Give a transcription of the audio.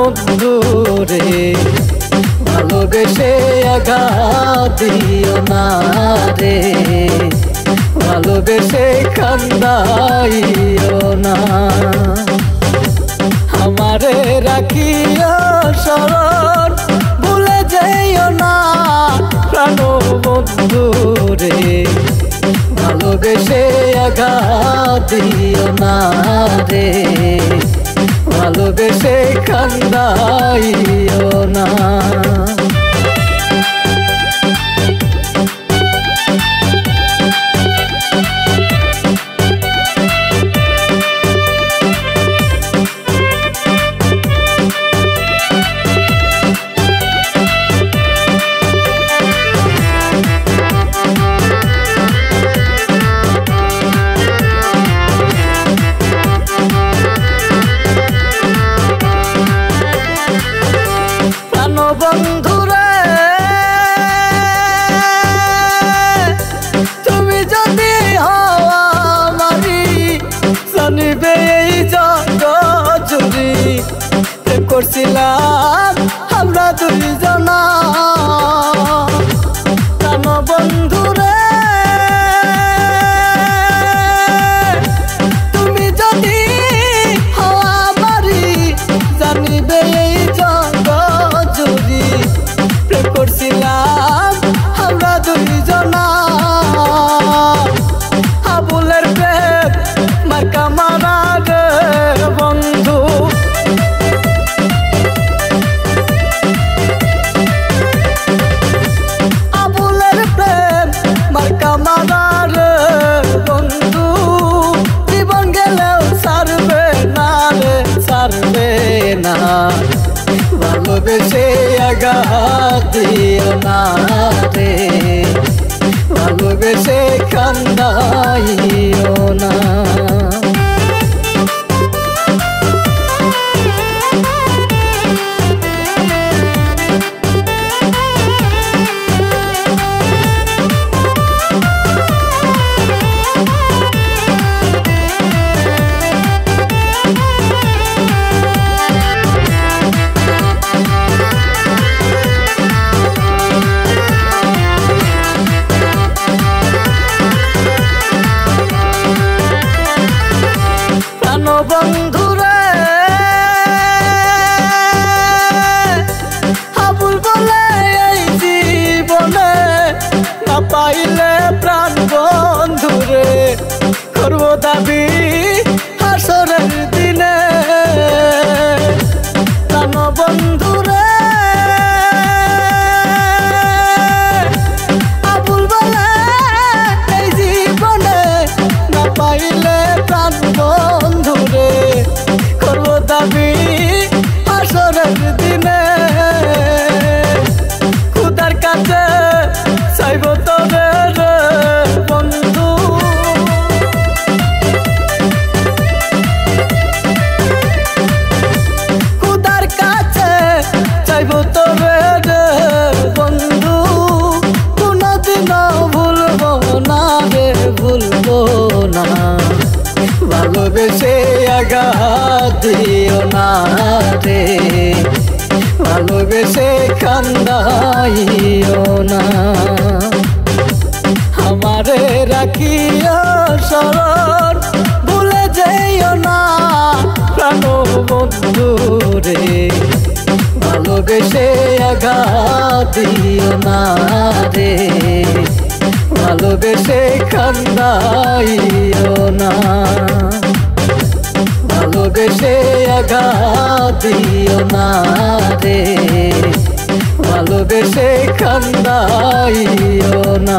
বন্ধু রে ভালোবেসে আঘাত দিও না রে, ভালোবেসে কান্দাইও না। আমারে রাখিও স্মরণ ভুলে যাইও না প্রাণ বন্ধু রে, ভালোবেসে আঘাত দিও না রে, ভালোবেসে কান্দাইও না। বন্ধুরে তুমি যদি হওয়া মারি জানিবে এই জগৎ জুড়ি প্রেম করছিলাম আমরা দুইজনা। প্রাণ বন্ধুরে তুমি যদি হওয়া মারি জানিবে এই জগৎ প্রেম করছিলাম আমরা দুইজনা। আবুলের প্রেম মার্কা মারা রে বন্ধু, আবুলের প্রেম মার্কা মারা রে বন্ধু। জীবন গেলেও ছাড়বে না রে, ছাড়বে না। ভালোবেসে আঘাত দিও না রে, ভালোবেসে কান্দাইও না। বন্ধুরে আবুল বলে এই জীবনে না পাইলে প্রাণ বন্ধুরে করব দাবি হাসরের দিনে। প্রাণ বন্ধুরে আবুল বলে এই জীবনে না পাইলে প্রাণ বন্ধুরে করব দাবি হাসরের দিনে। খুদার কাছে চাইব তবে রে বন্ধু, খুদার কাছে চাইব তবে রে বন্ধু। কোনদিনও ভুলবো না রে, ভুলবো না। ভালোবেসে আঘাত দিও না রে, ভালোবেসে কান্দাইও না। আমারে রাখিও স্মরণ ভুলে যাইও না প্রাণ বন্ধু রে, ভালোবেসে আঘাত দিও না রে, ভালোবেসে কান্দাইও না। ভালোবেসে আঘাত দিও না রে, ভালোবেসে কান্দাইও না।